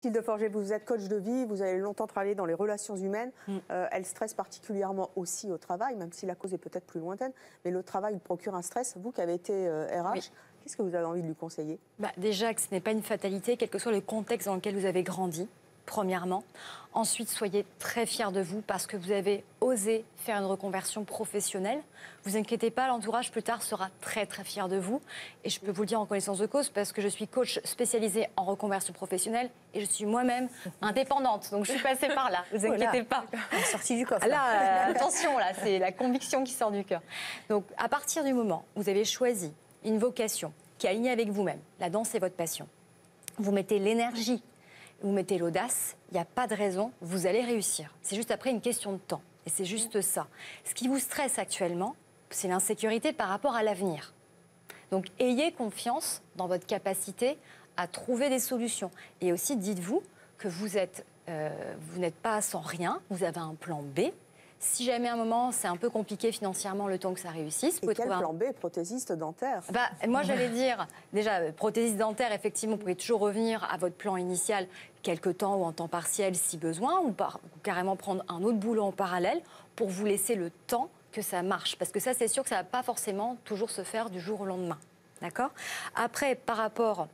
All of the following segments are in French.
Mathilde Forget, vous êtes coach de vie, vous avez longtemps travaillé dans les relations humaines. Elle stresse particulièrement aussi au travail, même si la cause est peut-être plus lointaine. Mais le travail lui procure un stress. Vous qui avez été RH, Oui. qu'est-ce que vous avez envie de lui conseiller? Déjà que ce n'est pas une fatalité, quel que soit le contexte dans lequel vous avez grandi, premièrement. Ensuite, soyez très fiers de vous parce que vous avez osé faire une reconversion professionnelle. Vous inquiétez pas, l'entourage plus tard sera très très fier de vous. Et je peux vous le dire en connaissance de cause parce que je suis coach spécialisée en reconversion professionnelle et je suis moi-même indépendante. Donc je suis passée par là, vous inquiétez pas. Sortie du coffre. Là, attention, là, c'est la conviction qui sort du cœur. Donc à partir du moment où vous avez choisi une vocation qui est alignée avec vous-même, la danse est votre passion, vous mettez l'énergie, vous mettez l'audace, il n'y a pas de raison, vous allez réussir. C'est juste après une question de temps. Et c'est juste ça. Ce qui vous stresse actuellement, c'est l'insécurité par rapport à l'avenir. Donc ayez confiance dans votre capacité à trouver des solutions. Et aussi, dites-vous que vous n'êtes pas sans rien, vous avez un plan B. Si jamais à un moment, c'est un peu compliqué financièrement le temps que ça réussisse... Et quel plan B? Prothésiste dentaire? Moi, j'allais dire, déjà, prothésiste dentaire, effectivement, vous pouvez toujours revenir à votre plan initial quelque temps ou en temps partiel si besoin, ou carrément prendre un autre boulot en parallèle pour vous laisser le temps que ça marche. Parce que ça, c'est sûr que ça ne va pas forcément toujours se faire du jour au lendemain. D'accord? Après, par rapport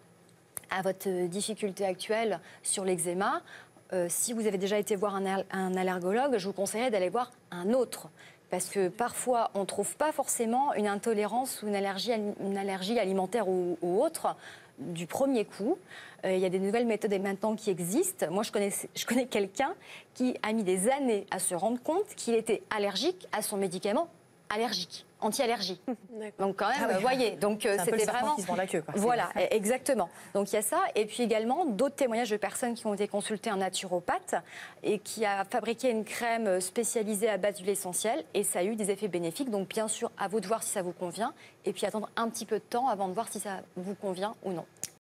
à votre difficulté actuelle sur l'eczéma, si vous avez déjà été voir un allergologue, je vous conseillerais d'aller voir un autre. Parce que parfois, on ne trouve pas forcément une intolérance ou une allergie alimentaire ou autre du premier coup. Il y a des nouvelles méthodes maintenant qui existent. Moi, je connais quelqu'un qui a mis des années à se rendre compte qu'il était allergique à son médicament allergique, anti-allergie. Donc quand même, vous voyez, donc c'était vraiment... Qui se vend la queue, quoi. Voilà, exactement. Donc il y a ça, et puis également d'autres témoignages de personnes qui ont été consultées un naturopathe et qui a fabriqué une crème spécialisée à base d'huile essentielle, et ça a eu des effets bénéfiques. Donc bien sûr, à vous de voir si ça vous convient, et puis attendre un petit peu de temps avant de voir si ça vous convient ou non.